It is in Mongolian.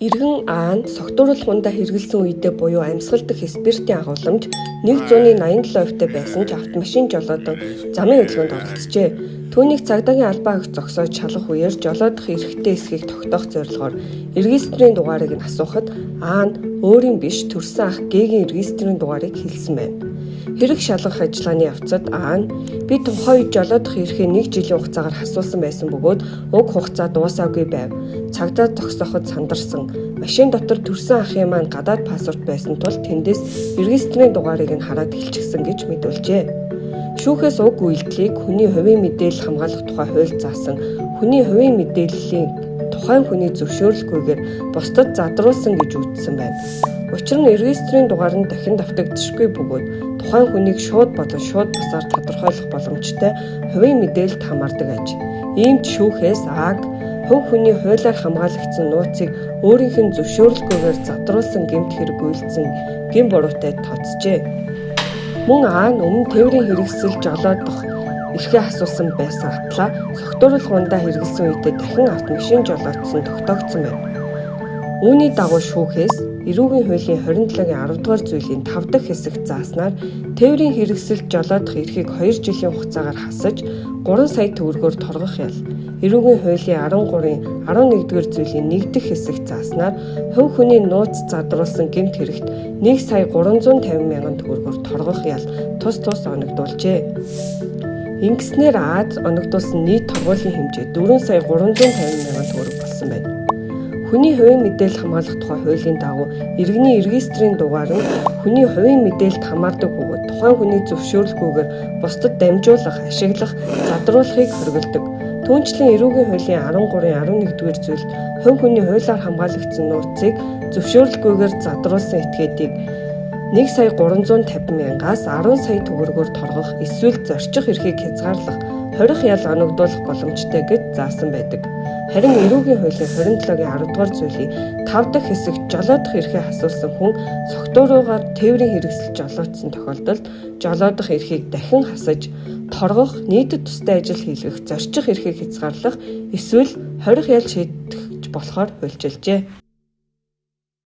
Иргэн Аа нь согтууруулах ундаа хэрэгэлсэн үедээ буюу амьсгал дэх спиртийн агуулмж 187% байсан ч автомашин жолоодон замын хөдөлгөөнд оролцжээ. Түүнийг цагдаагийн албаа өгч зогсоож шалгах үеэр жолоодох эрхтэй эсхийг тогтоох зорилгоор регистрийн дугаарыг нь асуухад Аа нь өөрийн биш төрсөн ах гээгийн регистрийн дугаарыг хэлсэн байна. Хэрэг шалгах ажиллагааны явцад Аа нь би тухайн үед жолоодох эрхээ 1 жилийн хугацаагаар асуусан байсан бөгөөд уг хугацаа дуусаагүй байв. Цагдаа зогсооход сандарсан. Машин дотор төрсөн ахын маань гадаад паспорт байсан тул тэндээс регистрийн дугаарыг нь хараад хэлчихсэн гэж мэдүүлжээ. Шүүхээс уг үйлдэлийг хүний хувийн мэдээлэл хамгаалах тухай хууль заасан хүний хувийн мэдээллийн тухайн хүний зөвшөөрлгүйгээр бусдад задруулсан гэж үзсэн байна. Учир нь регистрийн дугаар нь дахин давтагдчихгүй бөгөөд тухайн хүнийг шууд болон шууд бусаар тодорхойлох боломжтой хувийн мэдээлэлд хамаардаг аж. Иймд шүүхээс Ааг хувь хүний хуулиар хамгаалагдсан нууцыг өөрийнх нь зөвшөөрлгүйгээр задруулсан гэмт хэрэг үйлдсэн гэм буруутай тооцжээ. Мөн Аа нь өмнө тээврийн хэрэгсэл жолоодох эрхээ асуусан байсан атлаа согтууруулах ундаа хэрэгэлсэн үедээ дахин автомашин жолоодсон тогтоогдсон байна. Үүний дагуу шүүхээс эрүүгийн хуулийн 27-гийн 10 дугаар зүйлийн 5 дахь хэсэгт зааснаар тээврийн хэрэгсэл жолоодох эрхийг 2 жилийн хугацаагаар хасаж 3 сая төгрөгөөр торгох ял. Эрүүгийн хуулийн 13-ийн 11 дугаар зүйлийн 1 дахь хэсэгт зааснаар хувь хүний нууц задруулсан гэмт хэрэгт 1 сая 350 мянган төгрөгөөр торгох ял тус оногдуулжээ. Ингэснээр Аад оногдуулсан нийт торгуулийн хэмжээ 4 сая 350 мянган төгрөг болсон байна. Хүний хувийн мэдээлэл хамгаалах тухай хуулийн дагуу иргэний регистрийн дугаар нь хүний хувийн мэдээлэлд хамаардаг бөгөөд тухайн хүний зөвшөөрлгүйгээр бусдад дамжуулах, ашиглах, задруулахыг хориглодог. Түүнчлэн эрүүгийн хуулийн 13-ийн 11-р зүйлд хувь хүний хуулиар хамгаалагдсан нууцыг зөвшөөрлгүйгээр задруулсан этгээдийг 1 сая 350 мянгаас 10 сая төгрөгөөр торгох эсвэл зорчих эрхийг хязгаарлах, хорих ял оногдуулах боломжтой гэж заасан байдаг. Харин эрүүгийн хуулийн 27-гийн 10 дугаар зүйлийн 5 дахь хэсэгт жолоодох эрхээ асуусан хүн согтууруугаар тээврийн хэрэгсэл жолоодсон тохиолдолд жолоодох эрхийг дахин хасаж торгох, нийтэд тустай ажил хийлгэх, зорчих эрхийг хязгаарлах эсвэл хорих ял шийдэх болохоор хуульчилжээ.